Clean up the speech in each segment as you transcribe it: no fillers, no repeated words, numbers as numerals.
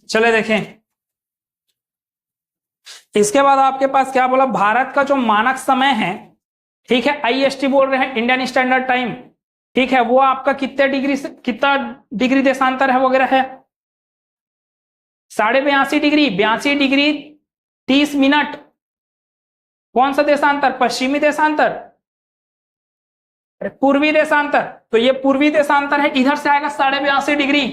चले देखें, इसके बाद आपके पास क्या बोला, भारत का जो मानक समय है, ठीक है, IST बोल रहे हैं, इंडियन स्टैंडर्ड टाइम, ठीक है, वो आपका कितना डिग्री देशांतर है वगैरह है, 82.5 डिग्री, 82 डिग्री 30 मिनट। कौन सा देशांतर? पश्चिमी देशांतर, पूर्वी देशांतर। तो ये पूर्वी देशांतर है, इधर से आएगा 82.5 डिग्री,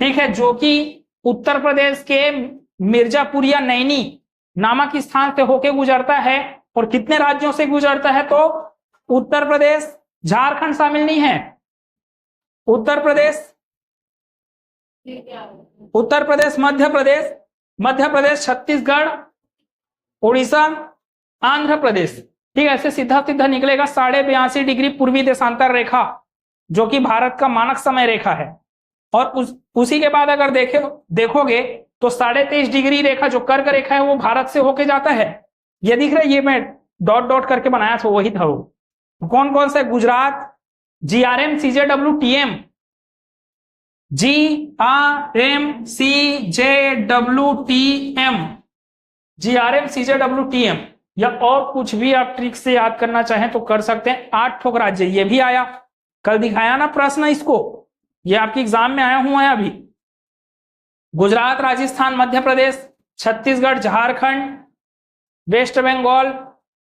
ठीक है, जो कि उत्तर प्रदेश के मिर्जापुर या नैनी नामक स्थान से होके गुजरता है। और कितने राज्यों से गुजरता है? तो उत्तर प्रदेश, झारखंड शामिल नहीं है, उत्तर प्रदेश, मध्य प्रदेश, छत्तीसगढ़, उड़ीसा, आंध्र प्रदेश, ठीक है, ऐसे सीधा सीधा निकलेगा 82.5 डिग्री पूर्वी देशांतर रेखा, जो कि भारत का मानक समय रेखा है। और उसी के बाद अगर देखोगे तो 23.5 डिग्री रेखा जो कर्क रेखा है वो भारत से होके जाता है। ये दिख रहा है, ये मैं डॉट डॉट करके बनाया था, वही था वो। कौन कौन से? Gujarat, GRM CJW TM, GRM CJW TM, GRM CJW TM, या और कुछ भी आप ट्रिक से याद करना चाहें तो कर सकते हैं। 8 ठोक राज्य, ये भी आया, कल दिखाया ना प्रश्न इसको, ये आपके एग्जाम में आया हुआ है अभी। गुजरात, राजस्थान, मध्य प्रदेश, छत्तीसगढ़, झारखंड, वेस्ट बंगाल,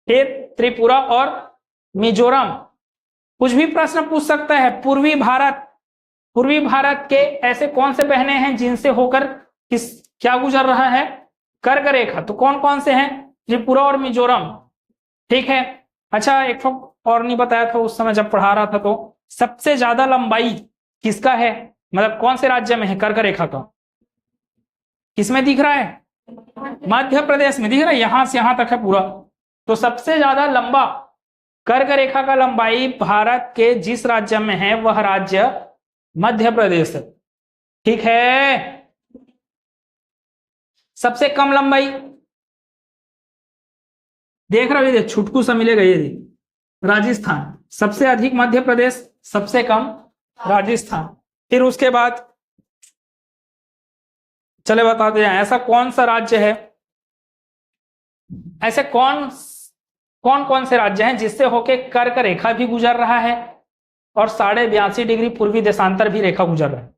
फिर त्रिपुरा और मिजोरम। कुछ भी प्रश्न पूछ सकता है। पूर्वी भारत के ऐसे कौन से बहने हैं जिनसे होकर क्या गुजर रहा है? कर्क रेखा। तो कौन कौन से हैं? त्रिपुरा और मिजोरम, ठीक है। अच्छा, एक तो और नहीं बताया था उस समय जब पढ़ा रहा था, तो सबसे ज्यादा लंबाई किसका है, मतलब कौन से राज्य में है कर्क रेखा का? किसमें दिख रहा है? मध्य प्रदेश में दिख रहा है, यहां से यहां तक है पूरा। तो सबसे ज्यादा लंबा कर्क रेखा का लंबाई भारत के जिस राज्य में है वह राज्य मध्य प्रदेश, ठीक है। सबसे कम लंबाई देख रहे हो, छुटकू सा मिलेगा ये, राजस्थान। सबसे अधिक मध्य प्रदेश, सबसे कम राजस्थान। फिर उसके बाद चले बताते हैं, ऐसा कौन सा राज्य है, ऐसे कौन कौन से राज्य हैं जिससे होके कर्क रेखा भी गुजर रहा है और 82.5 डिग्री पूर्वी देशांतर भी रेखा गुजर रहा है?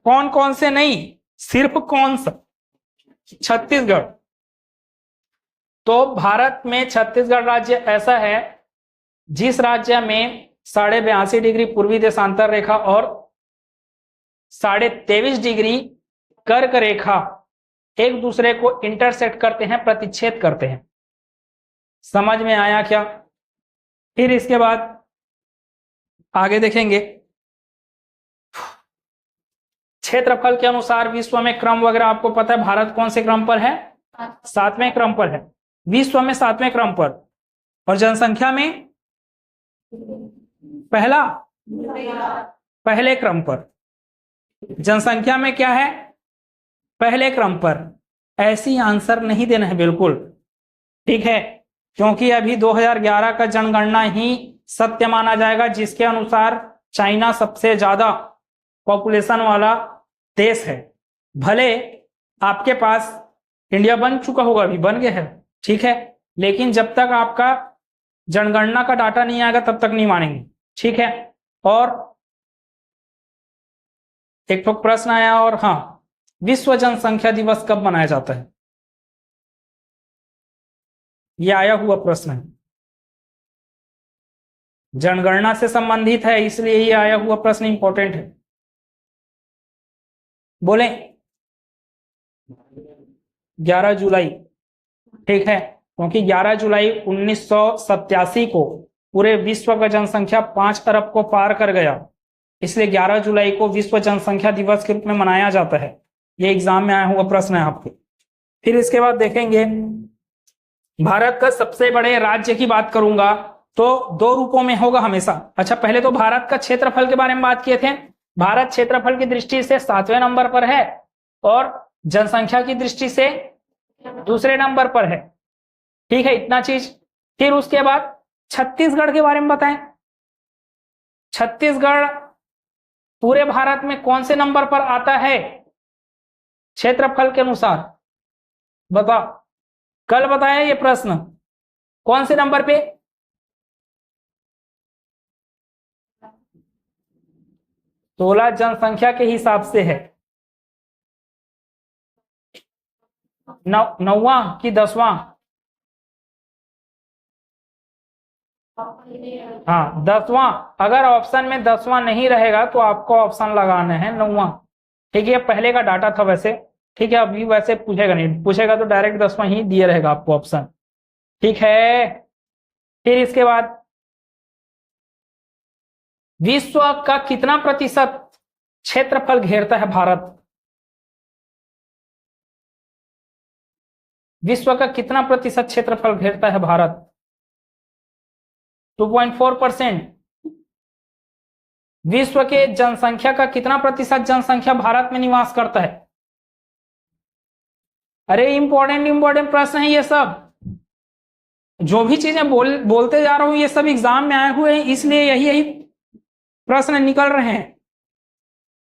कौन कौन से नहीं, सिर्फ कौन सा? छत्तीसगढ़। तो भारत में छत्तीसगढ़ राज्य ऐसा है जिस राज्य में 82.5 डिग्री पूर्वी देशांतर रेखा और 23.5 डिग्री कर्क रेखा एक दूसरे को इंटरसेक्ट करते हैं, प्रतिच्छेद करते हैं। समझ में आया क्या? फिर इसके बाद आगे देखेंगे, क्षेत्रफल के अनुसार विश्व में क्रम वगैरह आपको पता है। भारत कौन से क्रम पर है? 7वें क्रम पर है, विश्व में 7वें क्रम पर। और जनसंख्या में पहले क्रम पर। जनसंख्या में क्या है? पहले क्रम पर। ऐसी आंसर नहीं देना है बिल्कुल, ठीक है, क्योंकि अभी 2011 का जनगणना ही सत्य माना जाएगा, जिसके अनुसार चाइना सबसे ज्यादा पॉपुलेशन वाला देश है। भले आपके पास इंडिया बन चुका होगा, अभी बन गया है, ठीक है, लेकिन जब तक आपका जनगणना का डाटा नहीं आएगा तब तक नहीं मानेंगे, ठीक है। और एक तो प्रश्न आया, और हाँ, विश्व जनसंख्या दिवस कब मनाया जाता है? यह आया हुआ प्रश्न है, जनगणना से संबंधित है, इसलिए ये आया हुआ प्रश्न इंपॉर्टेंट है। बोले 11 जुलाई, ठीक है, क्योंकि 11 जुलाई 1987 को पूरे विश्व का जनसंख्या 5 अरब को पार कर गया, इसलिए 11 जुलाई को विश्व जनसंख्या दिवस के रूप में मनाया जाता है। ये एग्जाम में आया हुआ प्रश्न है आपके। फिर इसके बाद देखेंगे, भारत का सबसे बड़े राज्य की बात करूंगा तो 2 रूपों में होगा हमेशा। अच्छा, पहले तो भारत का क्षेत्रफल के बारे में बात किए थे। भारत क्षेत्रफल की दृष्टि से 7वें नंबर पर है और जनसंख्या की दृष्टि से दूसरे नंबर पर है, ठीक है, इतना चीज। फिर उसके बाद छत्तीसगढ़ के बारे में बताएं। छत्तीसगढ़ पूरे भारत में कौन से नंबर पर आता है? क्षेत्रफल के अनुसार बता, कल बताया ये प्रश्न, कौन से नंबर पे? सोलह जनसंख्या के हिसाब से है। नौवां कि 10वां? हाँ 10वां। अगर ऑप्शन में 10वां नहीं रहेगा तो आपको ऑप्शन लगाना है 9वां। ठीक है, पहले का डाटा था वैसे। ठीक है, अभी वैसे पूछेगा नहीं, पूछेगा तो डायरेक्ट 10वां ही दिया रहेगा आपको ऑप्शन। ठीक है, फिर इसके बाद विश्व का कितना प्रतिशत क्षेत्रफल घेरता है भारत? विश्व का कितना प्रतिशत क्षेत्रफल घेरता है भारत? 2.4%। विश्व के जनसंख्या का कितना प्रतिशत जनसंख्या भारत में निवास करता है? अरे इंपॉर्टेंट प्रश्न है ये सब। जो भी चीजें बोलते जा रहा हूं ये सब एग्जाम में आए हुए हैं, इसलिए यही प्रश्न निकल रहे हैं।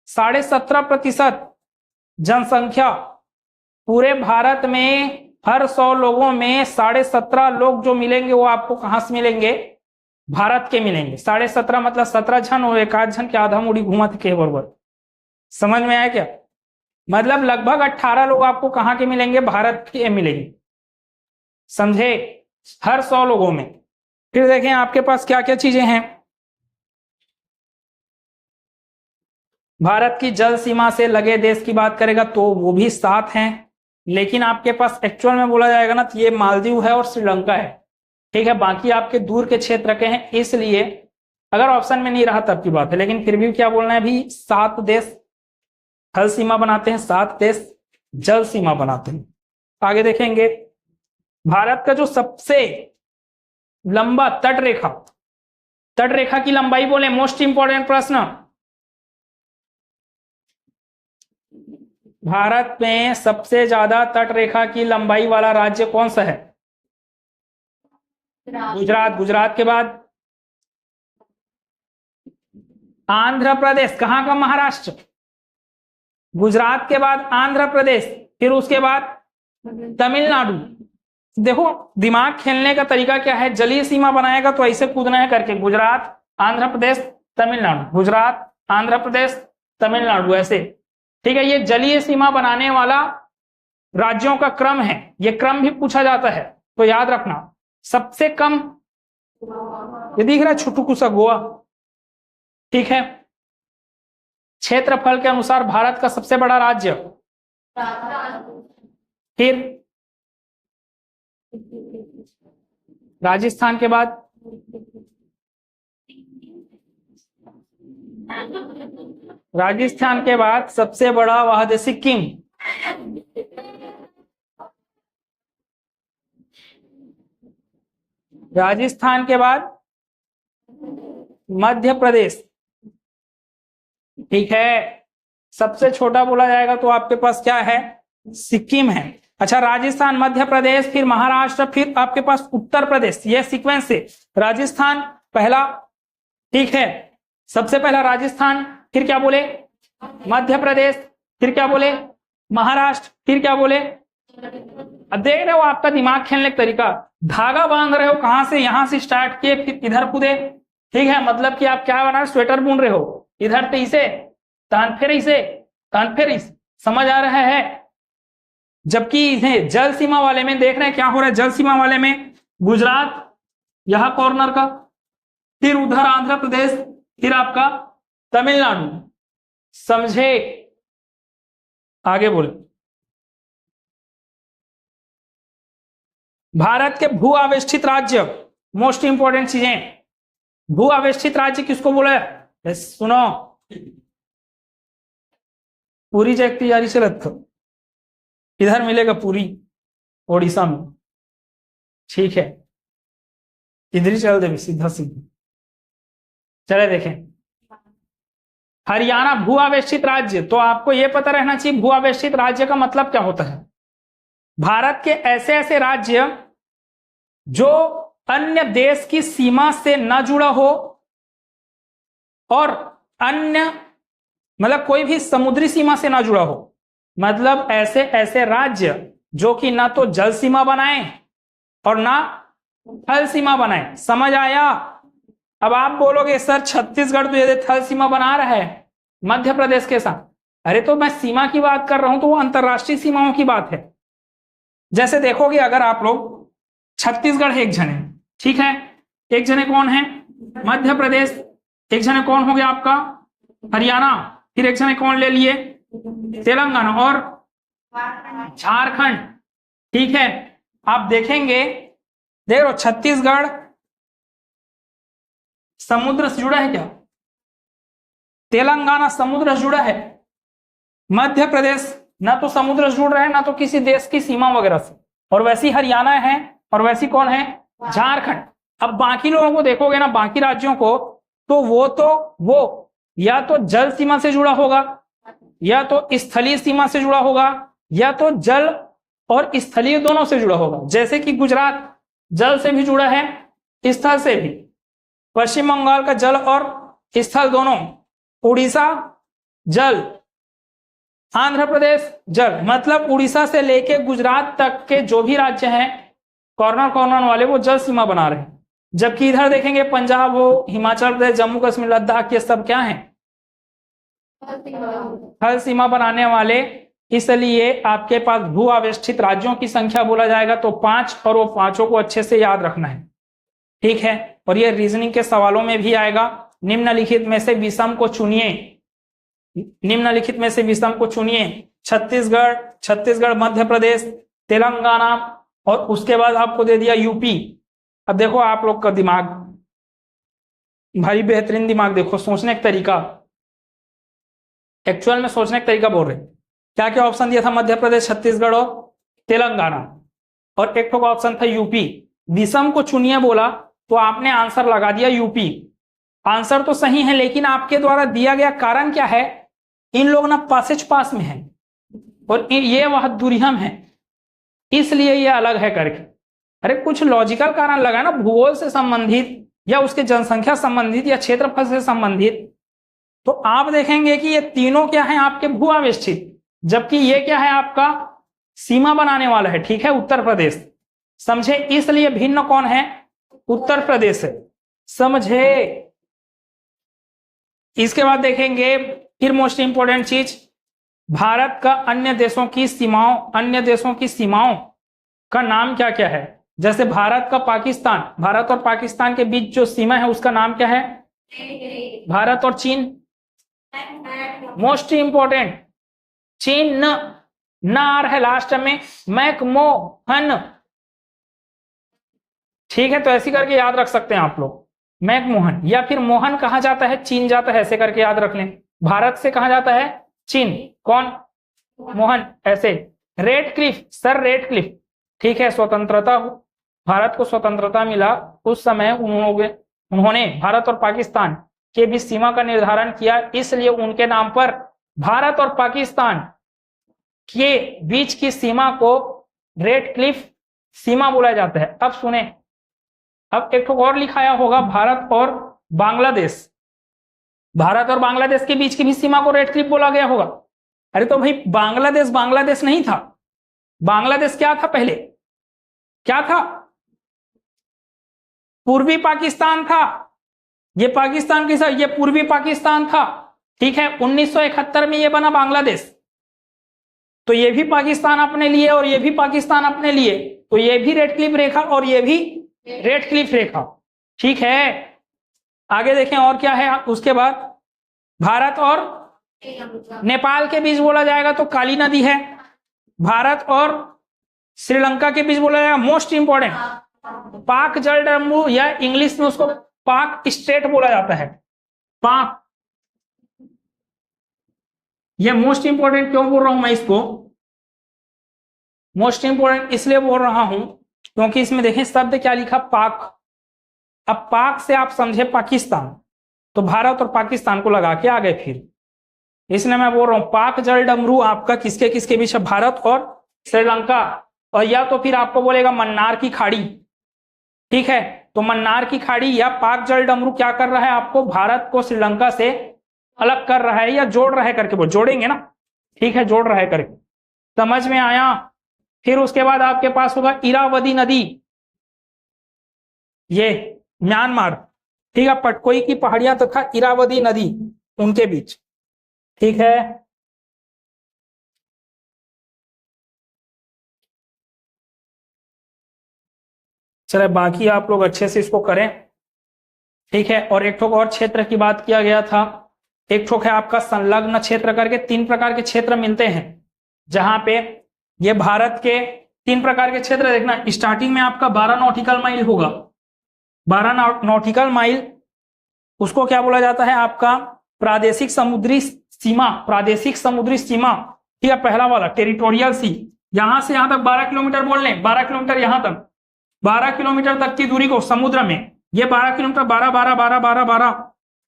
17.5% जनसंख्या पूरे भारत में, हर 100 लोगों में 17.5 लोग जो मिलेंगे वो आपको कहां से मिलेंगे? भारत के मिलेंगे। 17.5 मतलब 17 जन और 1 जन के आधा मुड़ी घुमत के बराबर। समझ में आया क्या? मतलब लगभग 18 लोग आपको कहां के मिलेंगे? भारत के मिलेंगे। समझे? हर 100 लोगों में। फिर देखें आपके पास क्या क्या चीजें हैं। भारत की जल सीमा से लगे देश की बात करेगा तो वो भी 7 हैं, लेकिन आपके पास एक्चुअल में बोला जाएगा ना तो ये मालदीव है और श्रीलंका है। ठीक है, बाकी आपके दूर के क्षेत्र के हैं, इसलिए अगर ऑप्शन में नहीं रहा तब की बात है, लेकिन फिर भी क्या बोलना है अभी? 7 देश थल सीमा बनाते हैं, 7 देश जल सीमा बनाते हैं। आगे देखेंगे, भारत का जो सबसे लंबा तट रेखा की लंबाई बोले, मोस्ट इंपॉर्टेंट प्रश्न। भारत में सबसे ज्यादा तट रेखा की लंबाई वाला राज्य कौन सा है? गुजरात। गुजरात के बाद आंध्र प्रदेश। कहां का? महाराष्ट्र। गुजरात के बाद आंध्र प्रदेश, फिर उसके बाद तमिलनाडु। देखो दिमाग खेलने का तरीका क्या है, जलीय सीमा बनाएगा तो ऐसे कूदना है करके, गुजरात आंध्र प्रदेश तमिलनाडु, गुजरात आंध्र प्रदेश तमिलनाडु, ऐसे। ठीक है, ये जलीय सीमा बनाने वाला राज्यों का क्रम है, ये क्रम भी पूछा जाता है तो याद रखना। सबसे कम ये दिख रहा है छुटुकू सा गोवा। ठीक है, क्षेत्रफल के अनुसार भारत का सबसे बड़ा राज्य, फिर राजस्थान के बाद सबसे बड़ा वह है सिक्किम। राजस्थान के बाद मध्य प्रदेश। ठीक है, सबसे छोटा बोला जाएगा तो आपके पास क्या है? सिक्किम है। अच्छा, राजस्थान, मध्य प्रदेश, फिर महाराष्ट्र, फिर आपके पास उत्तर प्रदेश, ये सीक्वेंस से राजस्थान पहला। ठीक है, सबसे पहला राजस्थान, फिर क्या बोले? मध्य प्रदेश, फिर क्या बोले? महाराष्ट्र, फिर क्या बोले? अब देख रहे हो आपका दिमाग खेलने का तरीका, धागा बांध रहे हो कहां से? यहां से स्टार्ट किए फिर इधर कूदे। ठीक है, मतलब कि आप क्या बना रहे? स्वेटर बुन रहे हो, इधर से इसे तान फिर इसे तान फिर इसे। समझ आ रहा है? जबकि इन्हें जल सीमा वाले में देख रहे हैं क्या हो रहा है? जल सीमा वाले में गुजरात यहां कॉर्नर का, फिर उधर आंध्र प्रदेश, फिर आपका तमिलनाडु। समझे? आगे बोले, भारत के भू आवेष्टित राज्य, मोस्ट इंपॉर्टेंट चीजें। भू आवेष्टित राज्य किसको बोला है? सुनो, पूरी जगती जारी से रखो, इधर मिलेगा पूरी ओडिशा में। ठीक है, इधर ही चल दे सीधा सीधा। चले देखें, हरियाणा भू आवेष्टित राज्य, तो आपको यह पता रहना चाहिए भू आवेष्टित राज्य का मतलब क्या होता है। भारत के ऐसे ऐसे राज्य जो अन्य देश की सीमा से न जुड़ा हो और अन्य मतलब कोई भी समुद्री सीमा से ना जुड़ा हो, मतलब ऐसे ऐसे राज्य जो कि ना तो जल सीमा बनाए और ना थल सीमा बनाए। समझ आया? अब आप बोलोगे सर छत्तीसगढ़ तो ये थल सीमा बना रहा है मध्य प्रदेश के साथ। अरे तो मैं सीमा की बात कर रहा हूं तो वो अंतरराष्ट्रीय सीमाओं की बात है। जैसे देखोगे अगर आप लोग छत्तीसगढ़ एक जने, ठीक है, एक जने कौन है? मध्य प्रदेश, एक जने कौन हो गया आपका? हरियाणा, फिर एक जने कौन ले लिए? तेलंगाना और झारखंड। ठीक है, आप देखेंगे, देखो छत्तीसगढ़ समुद्र से जुड़ा है क्या? तेलंगाना समुद्र से जुड़ा है। मध्य प्रदेश ना तो समुद्र से जुड़ रहा है ना तो किसी देश की सीमा वगैरह से, और वैसी हरियाणा है और वैसी कौन है? झारखंड। अब बाकी लोगों को देखोगे ना, बाकी राज्यों को, तो वो या तो जल सीमा से जुड़ा होगा या तो स्थलीय सीमा से जुड़ा होगा या तो जल और स्थलीय दोनों से जुड़ा होगा। जैसे कि गुजरात जल से भी जुड़ा है, स्थल से भी। पश्चिम बंगाल का जल और स्थल दोनों। उड़ीसा जल, आंध्र प्रदेश जल। मतलब उड़ीसा से लेके गुजरात तक के जो भी राज्य हैं कॉर्नर कॉर्नर वाले, वो जल सीमा बना रहे हैं। जबकि इधर देखेंगे पंजाब हो, हिमाचल प्रदेश, जम्मू कश्मीर, लद्दाख, ये सब क्या है? थल सीमा बनाने वाले। इसलिए आपके पास भू आवेष्टित राज्यों की संख्या बोला जाएगा तो 5, और वो पांचों को अच्छे से याद रखना है। ठीक है, और ये रीजनिंग के सवालों में भी आएगा। निम्नलिखित में से विषम को चुनिए, निम्नलिखित में से विषम को चुनिए। छत्तीसगढ़, मध्य प्रदेश, तेलंगाना, और उसके बाद आपको दे दिया यूपी। अब देखो आप लोग का दिमाग, भाई बेहतरीन दिमाग, देखो सोचने का तरीका, एक्चुअल में सोचने का तरीका बोल रहे। क्या क्या ऑप्शन दिया था? मध्य प्रदेश, छत्तीसगढ़ और तेलंगाना, और एक ठोक ऑप्शन था यूपी। विषम को चुनिए बोला तो आपने आंसर लगा दिया यूपी। आंसर तो सही है, लेकिन आपके द्वारा दिया गया कारण क्या है? इन लोग ना पासेज पास में है और ये वह दुर्गम है, इसलिए ये अलग है करके। अरे कुछ लॉजिकल कारण लगा ना, भूगोल से संबंधित या उसके जनसंख्या संबंधित या क्षेत्रफल से संबंधित। तो आप देखेंगे कि ये तीनों क्या है? आपके भू आवेष्टित, जबकि ये क्या है? आपका सीमा बनाने वाला है। ठीक है, उत्तर प्रदेश। समझे? इसलिए भिन्न कौन है? उत्तर प्रदेश है। समझे? इसके बाद देखेंगे फिर मोस्ट इंपोर्टेंट चीज, भारत का अन्य देशों की सीमाओं का नाम क्या क्या है? जैसे भारत का पाकिस्तान, भारत और पाकिस्तान के बीच जो सीमा है उसका नाम क्या है? भारत और चीन। मोस्ट इंपोर्टेंट, चीन न आ रहा है लास्ट में, मैकमोहन। ठीक है, तो ऐसी करके याद रख सकते हैं आप लोग, मैकमोहन। या फिर मोहन कहा जाता है, चीन जाता है, ऐसे करके याद रख लें। भारत से कहा जाता है चीन, कौन? मोहन। ऐसे रेडक्लिफ, सर रेडक्लिफ। ठीक है, स्वतंत्रता, भारत को स्वतंत्रता मिला उस समय उन्होंने भारत और पाकिस्तान के बीच सीमा का निर्धारण किया, इसलिए उनके नाम पर भारत और पाकिस्तान के बीच की सीमा को रेडक्लिफ सीमा बोला जाता है। अब सुने, अब एक और लिखाया होगा, भारत और बांग्लादेश। भारत और बांग्लादेश के बीच की भी सीमा को रेडक्लिफ बोला गया होगा। अरे तो भाई बांग्लादेश नहीं था। बांग्लादेश क्या था? पहले क्या था? पूर्वी पाकिस्तान था। ये पाकिस्तान के साथ, ये पूर्वी पाकिस्तान था। ठीक है, 1971 में ये बना बांग्लादेश। तो ये भी पाकिस्तान अपने लिए और ये भी पाकिस्तान अपने लिए, तो ये भी रेडक्लिफ रेखा और ये भी रेडक्लिफ रेखा। ठीक है, आगे देखें और क्या है। उसके बाद भारत और नेपाल के बीच बोला जाएगा तो काली नदी है। भारत और श्रीलंका के बीच बोला जाएगा, मोस्ट इंपोर्टेंट, पाक जलडमरू, या इंग्लिश में उसको पाक स्टेट बोला जाता है। पाक, ये मोस्ट इंपोर्टेंट क्यों बोल रहा हूं मैं इसको? मोस्ट इंपोर्टेंट इसलिए बोल रहा हूं क्योंकि इसमें देखें शब्द क्या लिखा? पाक। अब पाक से आप समझे पाकिस्तान, तो भारत और पाकिस्तान को लगा के आ गए फिर, इसलिए मैं बोल रहा हूं पाक जलडमरू आपका किसके किसके बीच है? भारत और श्रीलंका। और या तो फिर आपको बोलेगा मन्नार की खाड़ी। ठीक है, तो मन्नार की खाड़ी या पाक जलडमरू क्या कर रहा है? आपको भारत को श्रीलंका से अलग कर रहा है या जोड़ रहा है करके बोल, जोड़ेंगे ना। ठीक है, जोड़ रहा है करके, समझ में आया। फिर उसके बाद आपके पास होगा इरावदी नदी, ये म्यांमार, ठीक है, पटकोई की पहाड़ियां तथा इरावदी नदी उनके बीच, ठीक है। चले बाकी आप लोग अच्छे से इसको करें, ठीक है। और एक ठोक और क्षेत्र की बात किया गया था, एक ठोक है आपका संलग्न क्षेत्र करके, 3 प्रकार के क्षेत्र मिलते हैं जहां पे ये भारत के 3 प्रकार के क्षेत्र देखना। स्टार्टिंग में आपका 12 नॉटिकल माइल होगा, 12 नॉटिकल माइल, उसको क्या बोला जाता है आपका प्रादेशिक समुद्री सीमा, प्रादेशिक समुद्री सीमा, ठीक है। पहला वाला टेरिटोरियल सी, यहां से यहां तक 12 किलोमीटर बोल लें, 12 किलोमीटर यहां तक, 12 किलोमीटर तक की दूरी को समुद्र में, ये 12 किलोमीटर, 12 12 12 12 12,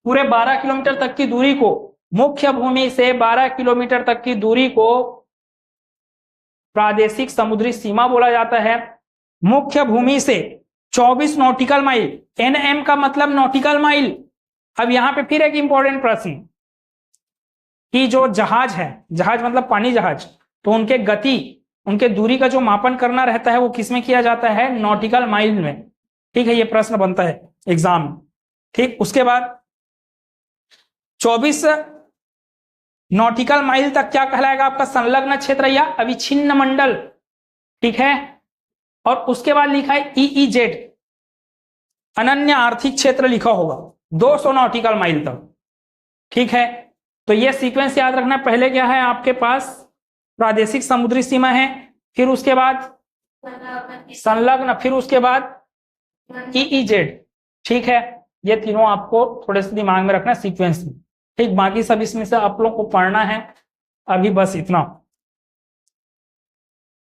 पूरे 12 किलोमीटर तक की दूरी को, मुख्य भूमि से 12 किलोमीटर तक की दूरी को प्रादेशिक समुद्री सीमा बोला जाता है। मुख्य भूमि से 24 नॉटिकल माइल, एनएम का मतलब नॉटिकल माइल। अब यहां पे फिर एक इंपॉर्टेंट प्रश्न कि जो जहाज है, जहाज मतलब पानी जहाज, तो उनके गति, उनके दूरी का जो मापन करना रहता है वो किसमें किया जाता है, नॉटिकल माइल में, ठीक है। ये प्रश्न बनता है एग्जाम में, ठीक। उसके बाद 24 नॉटिकल माइल तक क्या कहलाएगा आपका संलग्न क्षेत्र या अविच्छिन्न मंडल, ठीक है। और उसके बाद लिखा है EEZ, अनन्य आर्थिक क्षेत्र लिखा होगा 200 नॉटिकल माइल तक, ठीक है। तो ये सीक्वेंस याद रखना, पहले क्या है आपके पास प्रादेशिक समुद्री सीमा है, फिर उसके बाद संलग्न, फिर उसके बाद EEZ, ठीक है। ये तीनों आपको थोड़े से दिमाग में रखना सीक्वेंस में, ठीक। बाकी सब इसमें से आप लोग को पढ़ना है, अभी बस इतना।